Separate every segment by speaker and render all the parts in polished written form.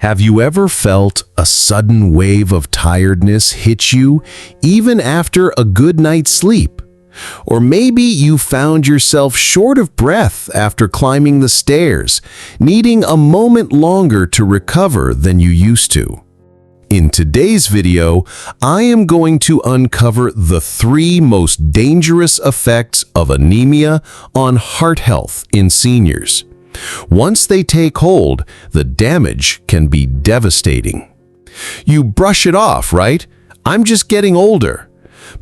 Speaker 1: Have you ever felt a sudden wave of tiredness hit you even after a good night's sleep? Or maybe you found yourself short of breath after climbing the stairs, needing a moment longer to recover than you used to. In today's video, I am going to uncover the 3 most dangerous effects of anemia on heart health in seniors. Once they take hold, the damage can be devastating. You brush it off, right? I'm just getting older.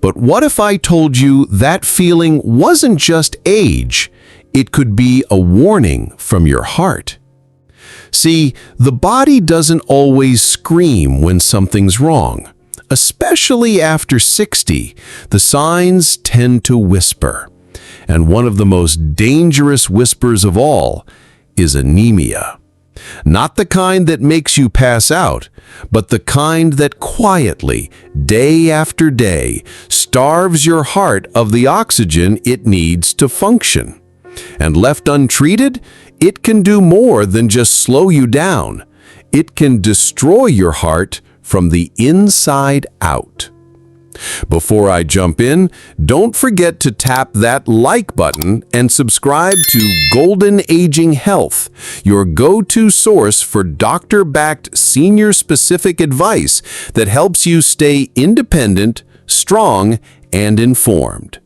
Speaker 1: But what if I told you that feeling wasn't just age, it could be a warning from your heart? See, the body doesn't always scream when something's wrong. Especially after 60, the signs tend to whisper. And one of the most dangerous whispers of all is anemia. Not the kind that makes you pass out, but the kind that quietly, day after day, starves your heart of the oxygen it needs to function. And left untreated, it can do more than just slow you down. It can destroy your heart from the inside out. Before I jump in, don't forget to tap that like button and subscribe to Golden Aging Health, your go-to source for doctor-backed senior-specific advice that helps you stay independent, strong, and informed.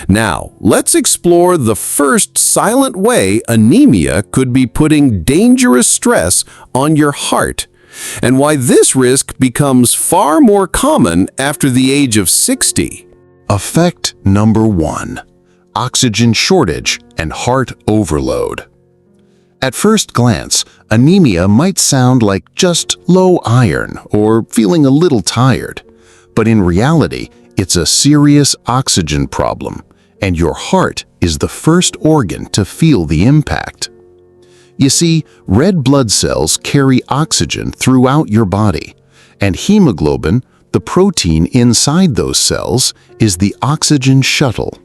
Speaker 1: Now, let's explore the first silent way anemia could be putting dangerous stress on your heart, and why this risk becomes far more common after the age of 60.
Speaker 2: Effect number 1: oxygen shortage and heart overload. At first glance, anemia might sound like just low iron or feeling a little tired, but in reality, it's a serious oxygen problem, and your heart is the first organ to feel the impact. You see, red blood cells carry oxygen throughout your body, and hemoglobin, the protein inside those cells, is the oxygen shuttle.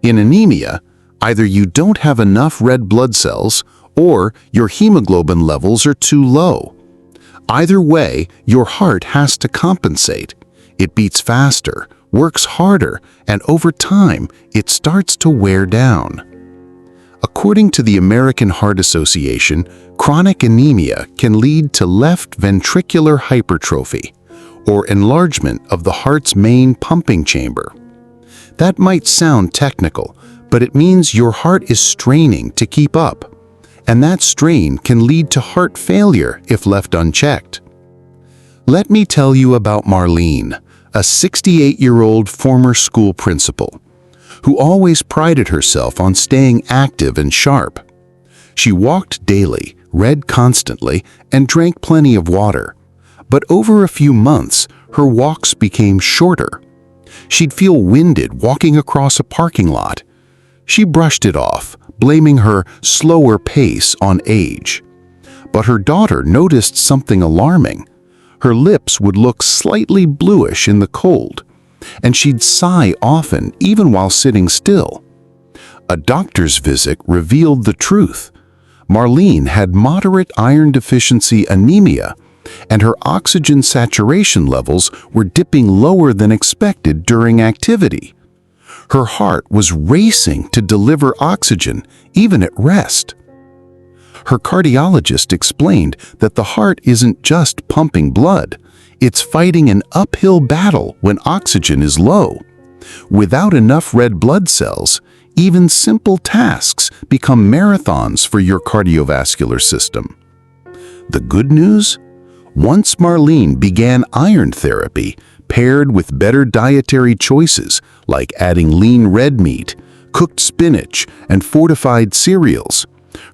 Speaker 2: In anemia, either you don't have enough red blood cells or your hemoglobin levels are too low. Either way, your heart has to compensate. It beats faster, works harder, and over time, it starts to wear down. According to the American Heart Association, chronic anemia can lead to left ventricular hypertrophy, or enlargement of the heart's main pumping chamber. That might sound technical, but it means your heart is straining to keep up, and that strain can lead to heart failure if left unchecked. Let me tell you about Marlene, a 68-year-old former school principal, who always prided herself on staying active and sharp. She walked daily, read constantly, and drank plenty of water. But over a few months, her walks became shorter. She'd feel winded walking across a parking lot. She brushed it off, blaming her slower pace on age. But her daughter noticed something alarming. Her lips would look slightly bluish in the cold, and she'd sigh often even while sitting still. A doctor's visit revealed the truth. Marlene had moderate iron deficiency anemia, and her oxygen saturation levels were dipping lower than expected during activity. Her heart was racing to deliver oxygen, even at rest. Her cardiologist explained that the heart isn't just pumping blood. It's fighting an uphill battle when oxygen is low. Without enough red blood cells, even simple tasks become marathons for your cardiovascular system. The good news? Once Marlene began iron therapy, paired with better dietary choices like adding lean red meat, cooked spinach, and fortified cereals,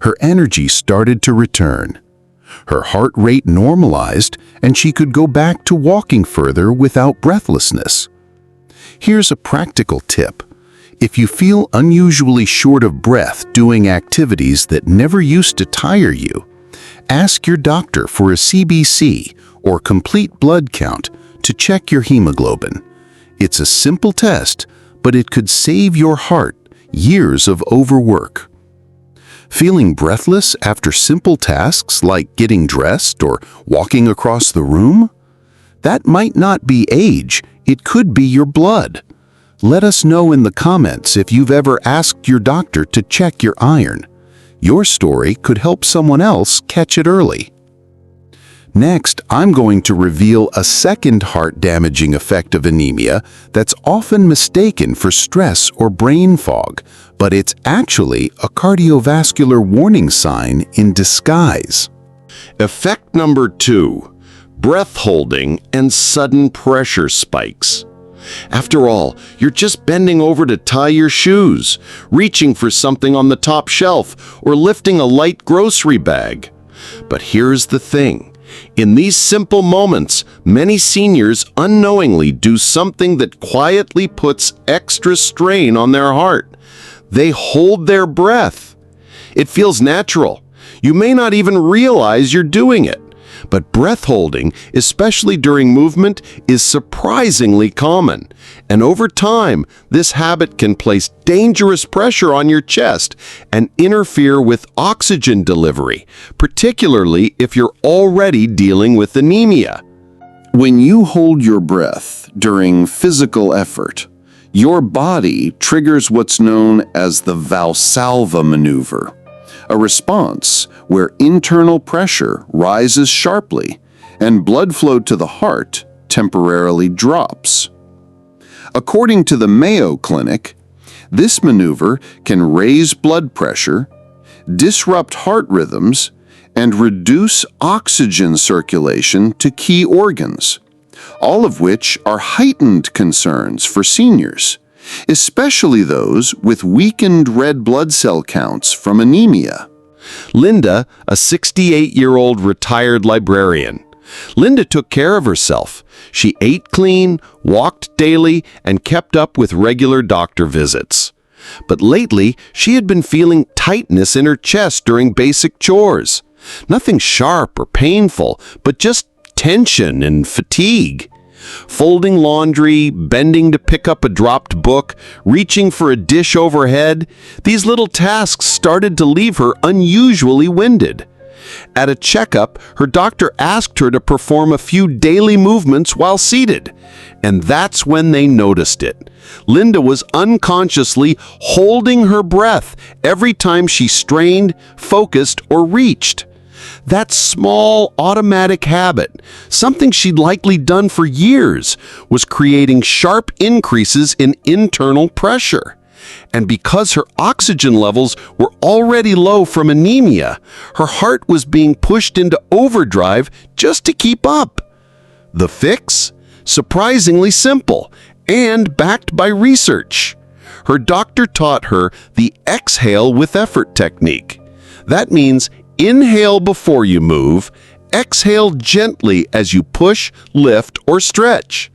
Speaker 2: her energy started to return. Her heart rate normalized, and she could go back to walking further without breathlessness. Here's a practical tip. If you feel unusually short of breath doing activities that never used to tire you, ask your doctor for a CBC or complete blood count to check your hemoglobin. It's a simple test, but it could save your heart years of overwork. Feeling breathless after simple tasks like getting dressed or walking across the room? That might not be age, it could be your blood. Let us know in the comments if you've ever asked your doctor to check your iron. Your story could help someone else catch it early. Next, I'm going to reveal a second heart-damaging effect of anemia that's often mistaken for stress or brain fog, but it's actually a cardiovascular warning sign in disguise.
Speaker 1: Effect number 2, breath holding and sudden pressure spikes. After all, you're just bending over to tie your shoes, reaching for something on the top shelf, or lifting a light grocery bag. But here's the thing. In these simple moments, many seniors unknowingly do something that quietly puts extra strain on their heart. They hold their breath. It feels natural. You may not even realize you're doing it. But breath holding, especially during movement, is surprisingly common. And over time, this habit can place dangerous pressure on your chest and interfere with oxygen delivery, particularly if you're already dealing with anemia.
Speaker 2: When you hold your breath during physical effort, your body triggers what's known as the Valsalva maneuver, a response where internal pressure rises sharply and blood flow to the heart temporarily drops. According to the Mayo Clinic, this maneuver can raise blood pressure, disrupt heart rhythms, and reduce oxygen circulation to key organs, all of which are heightened concerns for seniors, especially those with weakened red blood cell counts from anemia.
Speaker 1: Linda, a 68-year-old retired librarian. Linda took care of herself. She ate clean, walked daily, and kept up with regular doctor visits. But lately, she had been feeling tightness in her chest during basic chores. Nothing sharp or painful, but just tension and fatigue. Folding laundry, bending to pick up a dropped book, reaching for a dish overhead, these little tasks started to leave her unusually winded. At a checkup, her doctor asked her to perform a few daily movements while seated. And that's when they noticed it. Linda was unconsciously holding her breath every time she strained, focused, or reached. That small, automatic habit, something she'd likely done for years, was creating sharp increases in internal pressure. And because her oxygen levels were already low from anemia, her heart was being pushed into overdrive just to keep up. The fix? Surprisingly simple, and backed by research. Her doctor taught her the exhale with effort technique. That means inhale before you move, exhale gently as you push, lift, or stretch.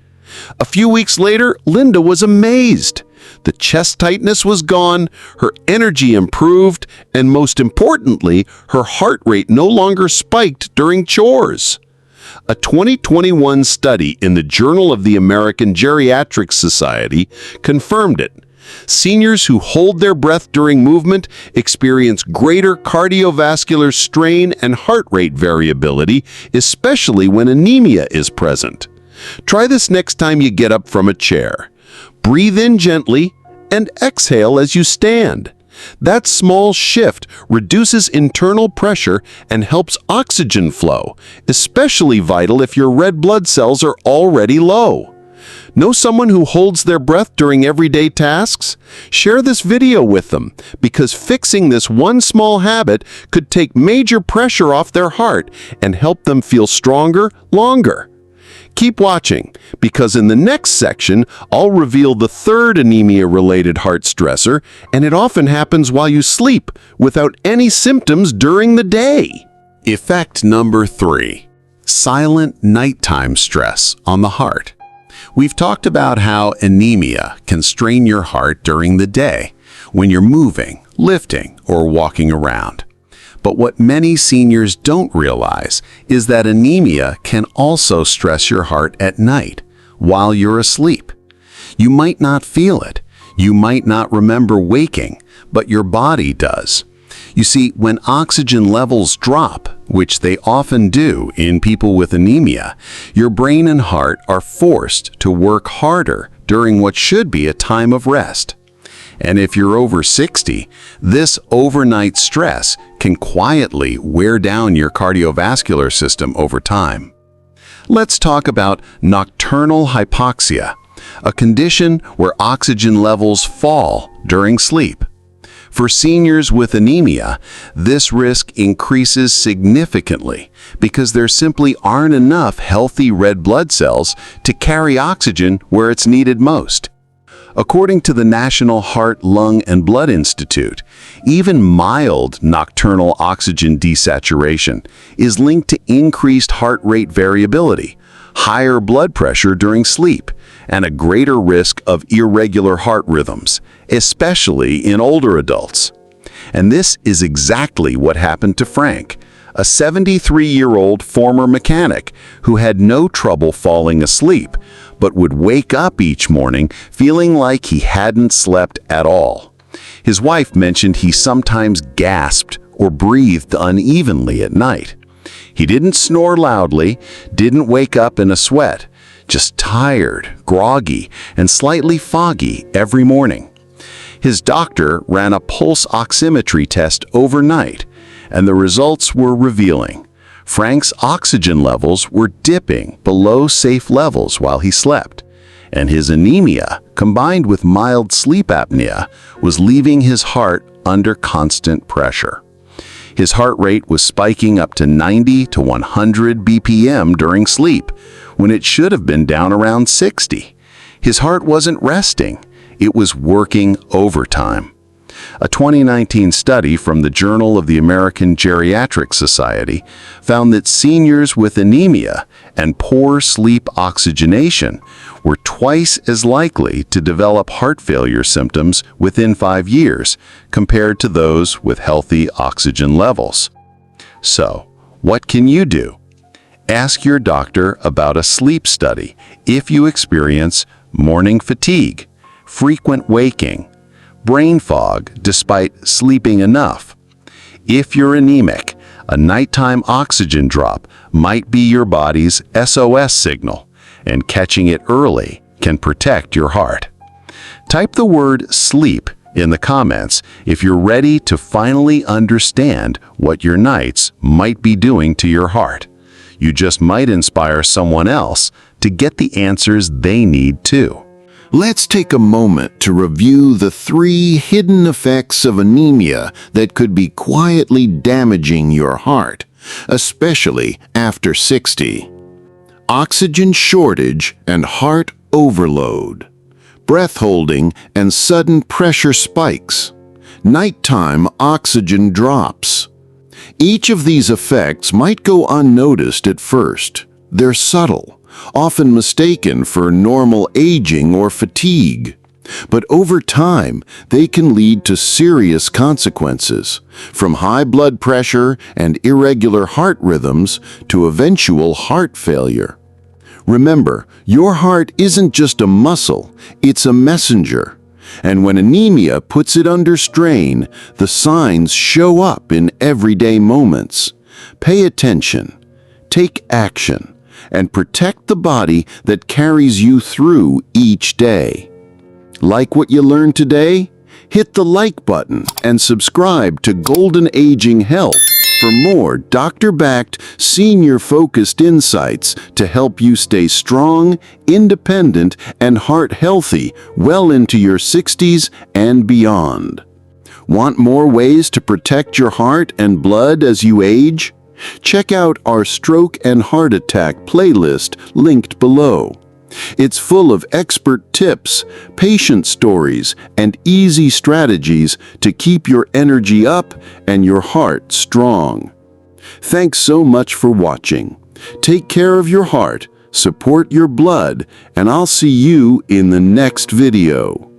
Speaker 1: A few weeks later, Linda was amazed. The chest tightness was gone, her energy improved, and most importantly, her heart rate no longer spiked during chores. A 2021 study in the Journal of the American Geriatric Society confirmed it. Seniors who hold their breath during movement experience greater cardiovascular strain and heart rate variability, especially when anemia is present. Try this next time you get up from a chair. Breathe in gently and exhale as you stand. That small shift reduces internal pressure and helps oxygen flow, especially vital if your red blood cells are already low. Know someone who holds their breath during everyday tasks? Share this video with them, because fixing this one small habit could take major pressure off their heart and help them feel stronger longer. Keep watching, because in the next section, I'll reveal the third anemia-related heart stressor, and it often happens while you sleep, without any symptoms during the day. Effect number 3. Silent nighttime stress on the heart. We've talked about how anemia can strain your heart during the day, when you're moving, lifting, or walking around. But what many seniors don't realize is that anemia can also stress your heart at night, while you're asleep. You might not feel it. You might not remember waking, but your body does. You see, when oxygen levels drop, which they often do in people with anemia, your brain and heart are forced to work harder during what should be a time of rest. And if you're over 60, this overnight stress can quietly wear down your cardiovascular system over time. Let's talk about nocturnal hypoxia, a condition where oxygen levels fall during sleep. For seniors with anemia, this risk increases significantly because there simply aren't enough healthy red blood cells to carry oxygen where it's needed most. According to the National Heart, Lung, and Blood Institute, even mild nocturnal oxygen desaturation is linked to increased heart rate variability, higher blood pressure during sleep, and a greater risk of irregular heart rhythms, especially in older adults. And this is exactly what happened to Frank, a 73-year-old former mechanic who had no trouble falling asleep, but would wake up each morning feeling like he hadn't slept at all. His wife mentioned he sometimes gasped or breathed unevenly at night. He didn't snore loudly, didn't wake up in a sweat, just tired, groggy, and slightly foggy every morning. His doctor ran a pulse oximetry test overnight, and the results were revealing. Frank's oxygen levels were dipping below safe levels while he slept, and his anemia, combined with mild sleep apnea, was leaving his heart under constant pressure. His heart rate was spiking up to 90 to 100 BPM during sleep, when it should have been down around 60. His heart wasn't resting, it was working overtime. A 2019 study from the Journal of the American Geriatric Society found that seniors with anemia and poor sleep oxygenation were twice as likely to develop heart failure symptoms within 5 years compared to those with healthy oxygen levels. So, what can you do? Ask your doctor about a sleep study if you experience morning fatigue, frequent waking, brain fog despite sleeping enough. If you're anemic, a nighttime oxygen drop might be your body's SOS signal, and catching it early can protect your heart. Type the word sleep in the comments if you're ready to finally understand what your nights might be doing to your heart. You just might inspire someone else to get the answers they need too. Let's take a moment to review the 3 hidden effects of anemia that could be quietly damaging your heart, especially after 60. Oxygen shortage and heart overload, breath holding and sudden pressure spikes, nighttime oxygen drops. Each of these effects might go unnoticed at first. They're subtle, often mistaken for normal aging or fatigue. But over time, they can lead to serious consequences, from high blood pressure and irregular heart rhythms to eventual heart failure. Remember, your heart isn't just a muscle, it's a messenger. And when anemia puts it under strain, the signs show up in everyday moments. Pay attention, take action, and protect the body that carries you through each day. Like what you learned today? Hit the like button and subscribe to Golden Aging Health for more doctor-backed, senior-focused insights to help you stay strong, independent, and heart-healthy well into your 60s and beyond. Want more ways to protect your heart and blood as you age? Check out our stroke and heart attack playlist linked below. It's full of expert tips, patient stories, and easy strategies to keep your energy up and your heart strong. Thanks so much for watching. Take care of your heart, support your blood, and I'll see you in the next video.